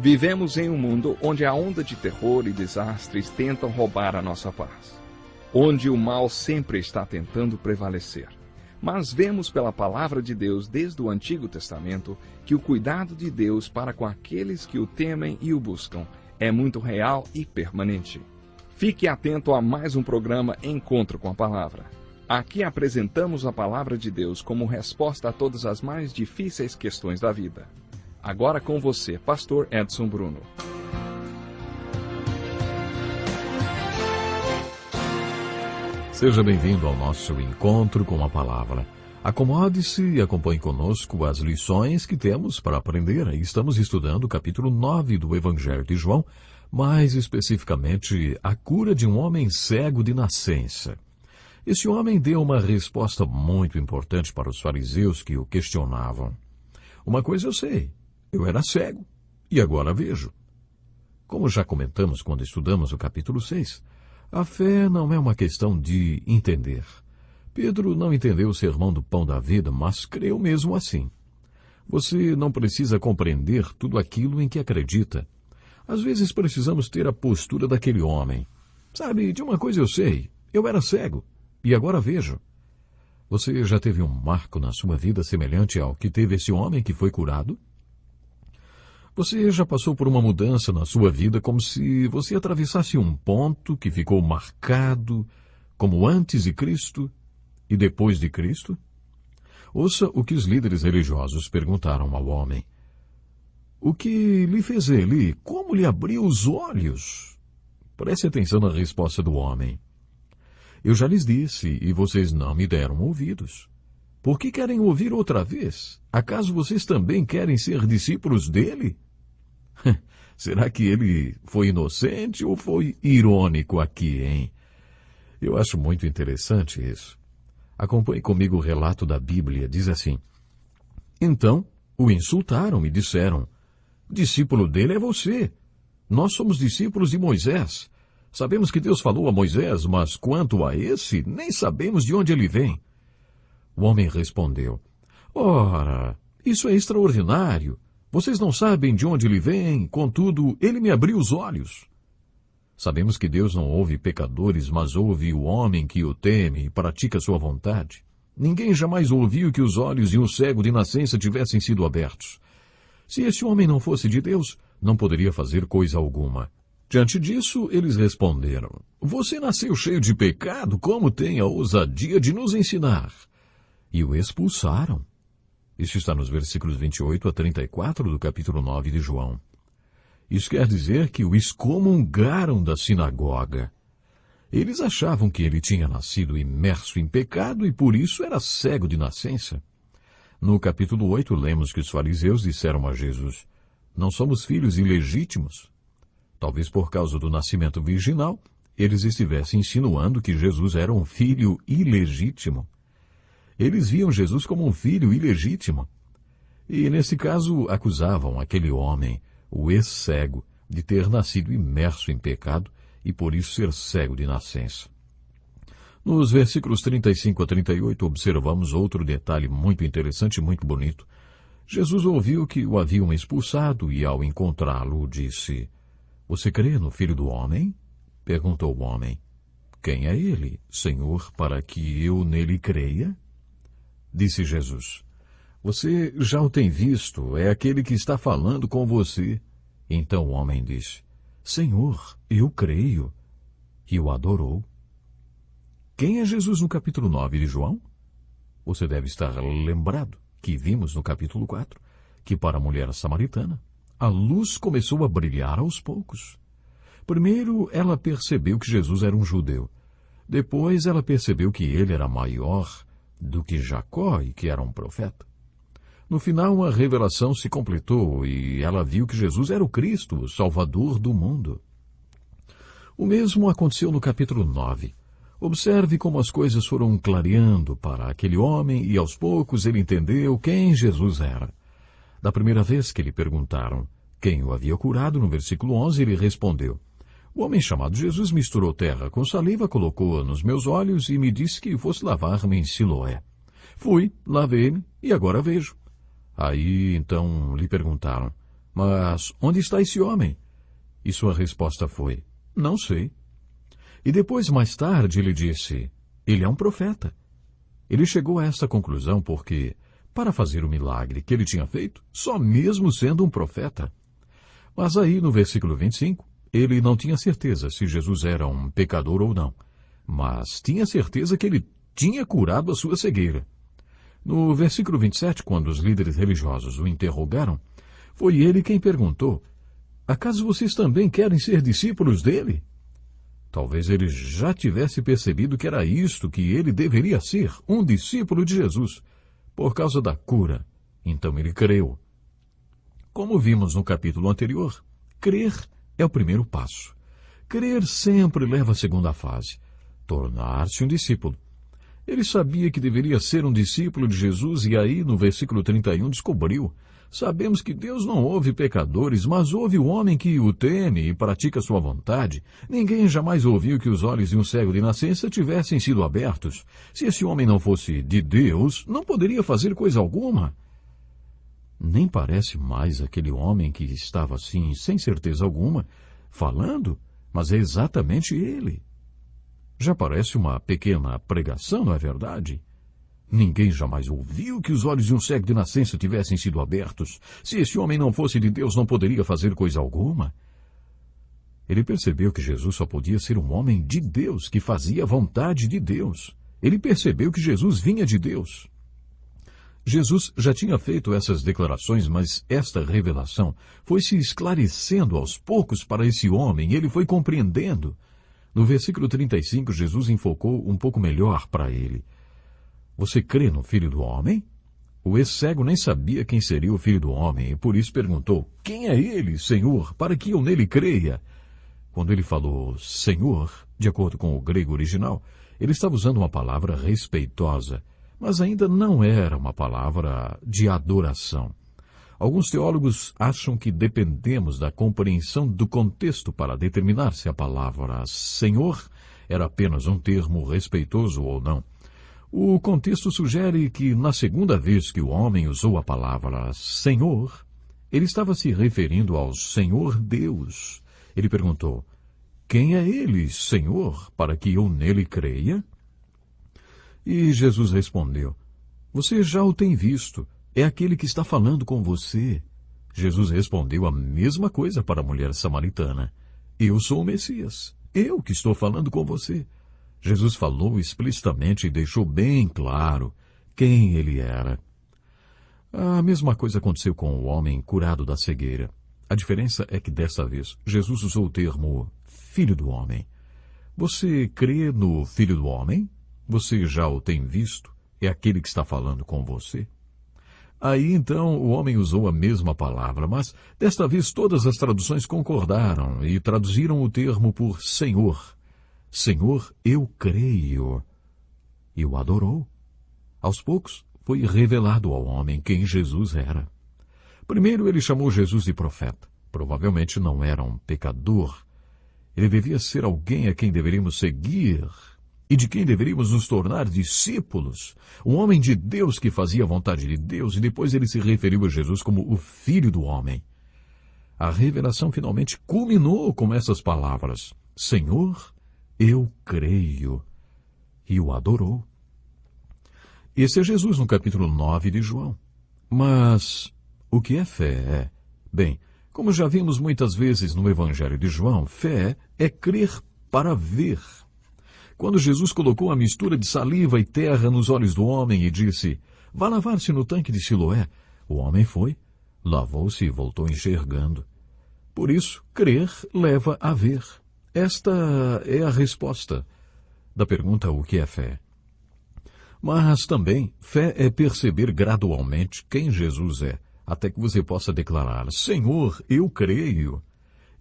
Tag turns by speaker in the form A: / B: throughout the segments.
A: Vivemos em um mundo onde a onda de terror e desastres tentam roubar a nossa paz, onde o mal sempre está tentando prevalecer. Mas vemos pela palavra de Deus desde o Antigo Testamento que o cuidado de Deus para com aqueles que o temem e o buscam é muito real e permanente. Fique atento a mais um programa Encontro com a Palavra. Aqui apresentamos a palavra de Deus como resposta a todas as mais difíceis questões da vida. Agora com você, Pastor Edson Bruno.
B: Seja bem-vindo ao nosso Encontro com a Palavra. Acomode-se e acompanhe conosco as lições que temos para aprender. Estamos estudando o capítulo 9 do Evangelho de João, mais especificamente a cura de um homem cego de nascença. Esse homem deu uma resposta muito importante para os fariseus que o questionavam. Uma coisa eu sei, eu era cego e agora vejo. Como já comentamos quando estudamos o capítulo 6, a fé não é uma questão de entender. Pedro não entendeu o sermão do pão da vida, mas creu mesmo assim. Você não precisa compreender tudo aquilo em que acredita. Às vezes precisamos ter a postura daquele homem. Sabe, de uma coisa eu sei, eu era cego e agora vejo. Você já teve um marco na sua vida semelhante ao que teve esse homem que foi curado? Você já passou por uma mudança na sua vida como se você atravessasse um ponto que ficou marcado como antes de Cristo e depois de Cristo? Ouça o que os líderes religiosos perguntaram ao homem. O que lhe fez ele? Como lhe abriu os olhos? Preste atenção na resposta do homem. Eu já lhes disse e vocês não me deram ouvidos. Por que querem ouvir outra vez? Acaso vocês também querem ser discípulos dele? Será que ele foi inocente ou foi irônico aqui, hein? Eu acho muito interessante isso. Acompanhe comigo o relato da Bíblia. Diz assim. Então, o insultaram e disseram, discípulo dele é você. Nós somos discípulos de Moisés. Sabemos que Deus falou a Moisés, mas quanto a esse, nem sabemos de onde ele vem. O homem respondeu, ora, isso é extraordinário. Vocês não sabem de onde ele vem, contudo, ele me abriu os olhos. Sabemos que Deus não ouve pecadores, mas ouve o homem que o teme e pratica sua vontade. Ninguém jamais ouviu que os olhos de um cego de nascença tivessem sido abertos. Se esse homem não fosse de Deus, não poderia fazer coisa alguma. Diante disso, eles responderam, você nasceu cheio de pecado, como tem a ousadia de nos ensinar? E o expulsaram. Isso está nos versículos 28 a 34 do capítulo 9 de João. Isso quer dizer que o excomungaram da sinagoga. Eles achavam que ele tinha nascido imerso em pecado e por isso era cego de nascença. No capítulo 8, lemos que os fariseus disseram a Jesus, não somos filhos ilegítimos. Talvez por causa do nascimento virginal, eles estivessem insinuando que Jesus era um filho ilegítimo. Eles viam Jesus como um filho ilegítimo. E, nesse caso, acusavam aquele homem, o ex-cego, de ter nascido imerso em pecado e por isso ser cego de nascença. Nos versículos 35 a 38, observamos outro detalhe muito interessante e muito bonito. Jesus ouviu que o haviam expulsado e, ao encontrá-lo, disse, você crê no Filho do Homem? Perguntou o homem. Quem é ele, Senhor, para que eu nele creia? Disse Jesus, você já o tem visto, é aquele que está falando com você. Então o homem disse, Senhor, eu creio. E o adorou. Quem é Jesus no capítulo 9 de João? Você deve estar lembrado que vimos no capítulo 4, que para a mulher samaritana, a luz começou a brilhar aos poucos. Primeiro, ela percebeu que Jesus era um judeu. Depois, ela percebeu que ele era maior do que Jacó e que era um profeta. No final, a revelação se completou e ela viu que Jesus era o Cristo, o Salvador do mundo. O mesmo aconteceu no capítulo 9. Observe como as coisas foram clareando para aquele homem e aos poucos ele entendeu quem Jesus era. Da primeira vez que lhe perguntaram quem o havia curado, no versículo 11, ele respondeu, o homem chamado Jesus misturou terra com saliva, colocou-a nos meus olhos e me disse que fosse lavar-me em Siloé. Fui, lavei-me e agora vejo. Aí, então, lhe perguntaram, Mas onde está esse homem? E sua resposta foi: não sei. E depois, mais tarde, ele disse: ele é um profeta. Ele chegou a essa conclusão porque, para fazer o milagre que ele tinha feito, só mesmo sendo um profeta. Mas aí, no versículo 25, ele não tinha certeza se Jesus era um pecador ou não, mas tinha certeza que ele tinha curado a sua cegueira. No versículo 27, quando os líderes religiosos o interrogaram, foi ele quem perguntou: acaso vocês também querem ser discípulos dele? Talvez ele já tivesse percebido que era isto que ele deveria ser, um discípulo de Jesus, por causa da cura. Então ele creu. Como vimos no capítulo anterior, crer é o primeiro passo. Crer sempre leva à segunda fase, tornar-se um discípulo. Ele sabia que deveria ser um discípulo de Jesus e aí, no versículo 31, descobriu: sabemos que Deus não ouve pecadores, mas ouve o homem que o teme e pratica sua vontade. Ninguém jamais ouviu que os olhos de um cego de nascença tivessem sido abertos. Se esse homem não fosse de Deus, não poderia fazer coisa alguma. Nem parece mais aquele homem que estava assim, sem certeza alguma, falando, mas é exatamente ele. Já parece uma pequena pregação, não é verdade? Ninguém jamais ouviu que os olhos de um cego de nascença tivessem sido abertos. Se esse homem não fosse de Deus, não poderia fazer coisa alguma. Ele percebeu que Jesus só podia ser um homem de Deus, que fazia a vontade de Deus. Ele percebeu que Jesus vinha de Deus. Jesus já tinha feito essas declarações, mas esta revelação foi se esclarecendo aos poucos para esse homem, e ele foi compreendendo. No versículo 35, Jesus enfocou um pouco melhor para ele. Você crê no Filho do Homem? O ex-cego nem sabia quem seria o Filho do Homem, e por isso perguntou: quem é ele, Senhor, para que eu nele creia? Quando ele falou Senhor, de acordo com o grego original, ele estava usando uma palavra respeitosa, mas ainda não era uma palavra de adoração. Alguns teólogos acham que dependemos da compreensão do contexto para determinar se a palavra Senhor era apenas um termo respeitoso ou não. O contexto sugere que, na segunda vez que o homem usou a palavra Senhor, ele estava se referindo ao Senhor Deus. Ele perguntou: quem é ele, Senhor, para que eu nele creia? E Jesus respondeu: você já o tem visto, é aquele que está falando com você. Jesus respondeu a mesma coisa para a mulher samaritana: eu sou o Messias, eu que estou falando com você. Jesus falou explicitamente e deixou bem claro quem ele era. A mesma coisa aconteceu com o homem curado da cegueira. A diferença é que desta vez Jesus usou o termo Filho do Homem. Você crê no Filho do Homem? Você já o tem visto? É aquele que está falando com você? Aí então o homem usou a mesma palavra, mas desta vez todas as traduções concordaram e traduziram o termo por Senhor. Senhor, eu creio. E o adorou. Aos poucos foi revelado ao homem quem Jesus era. Primeiro ele chamou Jesus de profeta. Provavelmente não era um pecador. Ele devia ser alguém a quem deveríamos seguir e de quem deveríamos nos tornar discípulos. Um homem de Deus que fazia a vontade de Deus, e depois ele se referiu a Jesus como o Filho do Homem. A revelação finalmente culminou com essas palavras: Senhor, eu creio. E o adorou. Esse é Jesus no capítulo 9 de João. Mas o que é fé? Bem, como já vimos muitas vezes no Evangelho de João, fé é crer para ver. Quando Jesus colocou a mistura de saliva e terra nos olhos do homem e disse: vá lavar-se no tanque de Siloé, o homem foi, lavou-se e voltou enxergando. Por isso, crer leva a ver. Esta é a resposta da pergunta: o que é fé? Mas também, fé é perceber gradualmente quem Jesus é, até que você possa declarar: Senhor, eu creio.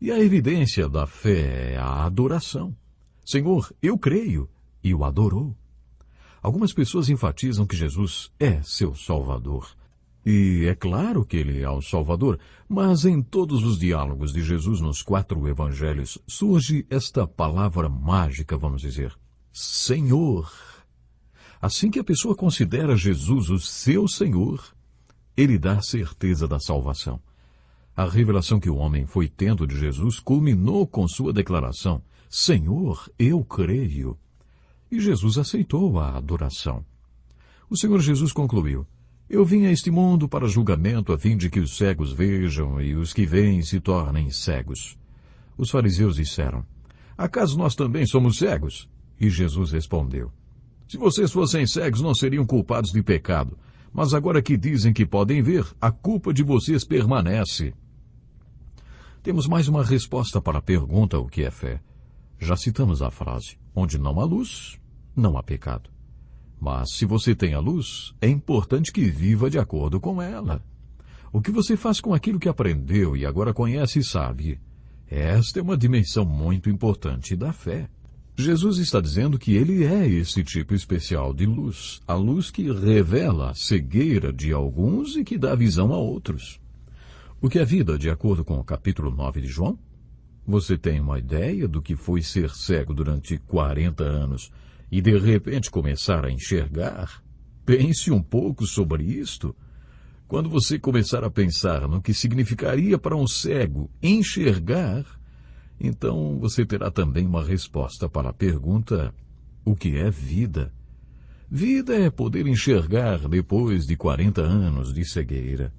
B: E a evidência da fé é a adoração. Senhor, eu creio, e o adorou. Algumas pessoas enfatizam que Jesus é seu Salvador. E é claro que ele é o Salvador, mas em todos os diálogos de Jesus nos 4 evangelhos surge esta palavra mágica, vamos dizer: Senhor. Assim que a pessoa considera Jesus o seu Senhor, ele dá a certeza da salvação. A revelação que o homem foi tendo de Jesus culminou com sua declaração: Senhor, eu creio. E Jesus aceitou a adoração. O Senhor Jesus concluiu: Eu vim a este mundo para julgamento, a fim de que os cegos vejam e os que veem se tornem cegos. Os fariseus disseram: Acaso nós também somos cegos? E Jesus respondeu: Se vocês fossem cegos, não seriam culpados de pecado. Mas agora que dizem que podem ver, a culpa de vocês permanece. Temos mais uma resposta para a pergunta o que é fé. Já citamos a frase: onde não há luz, não há pecado. Mas se você tem a luz, é importante que viva de acordo com ela. O que você faz com aquilo que aprendeu e agora conhece e sabe? Esta é uma dimensão muito importante da fé. Jesus está dizendo que ele é esse tipo especial de luz, a luz que revela a cegueira de alguns e que dá visão a outros. O que é vida, de acordo com o capítulo 9 de João? Você tem uma ideia do que foi ser cego durante 40 anos e de repente começar a enxergar? Pense um pouco sobre isto. Quando você começar a pensar no que significaria para um cego enxergar, então você terá também uma resposta para a pergunta: o que é vida? Vida é poder enxergar depois de 40 anos de cegueira.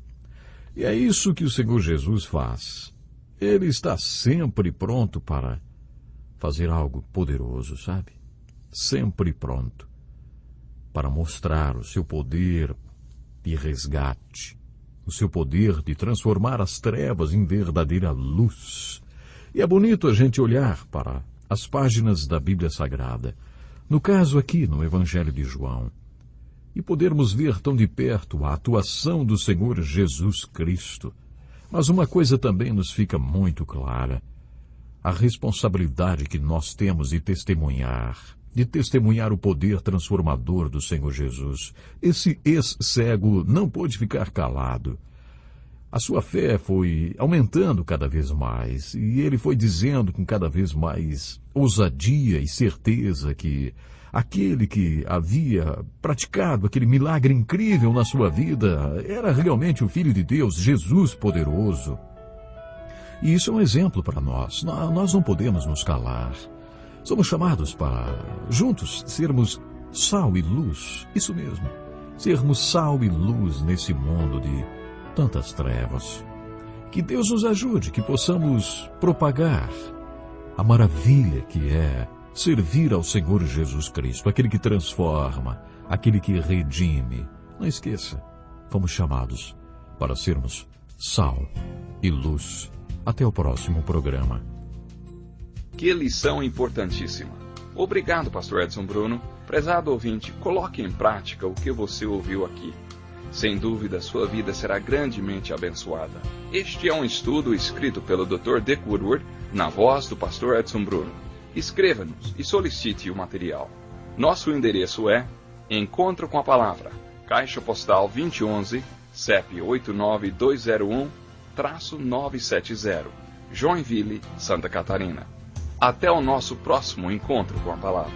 B: E é isso que o Senhor Jesus faz. Ele está sempre pronto para fazer algo poderoso, sabe? Sempre pronto para mostrar o seu poder de resgate, o seu poder de transformar as trevas em verdadeira luz. E é bonito a gente olhar para as páginas da Bíblia Sagrada, no caso aqui no Evangelho de João, e podermos ver tão de perto a atuação do Senhor Jesus Cristo. Mas uma coisa também nos fica muito clara: a responsabilidade que nós temos de testemunhar o poder transformador do Senhor Jesus. Esse ex-cego não pôde ficar calado. A sua fé foi aumentando cada vez mais, e ele foi dizendo com cada vez mais ousadia e certeza que aquele que havia praticado aquele milagre incrível na sua vida era realmente o Filho de Deus, Jesus poderoso. E isso é um exemplo para nós. Nós não podemos nos calar. Somos chamados para, juntos, sermos sal e luz. Isso mesmo, sermos sal e luz nesse mundo de tantas trevas. Que Deus nos ajude, que possamos propagar a maravilha que é servir ao Senhor Jesus Cristo, aquele que transforma, aquele que redime. Não esqueça, fomos chamados para sermos sal e luz. Até o próximo programa.
A: Que lição importantíssima. Obrigado, pastor Edson Bruno. Prezado ouvinte, coloque em prática o que você ouviu aqui. Sem dúvida, sua vida será grandemente abençoada. Este é um estudo escrito pelo Dr. Dick Woodward, na voz do pastor Edson Bruno. Escreva-nos e solicite o material. Nosso endereço é Encontro com a Palavra, Caixa Postal 2011, CEP 89201-970, Joinville, Santa Catarina. Até o nosso próximo encontro com a Palavra.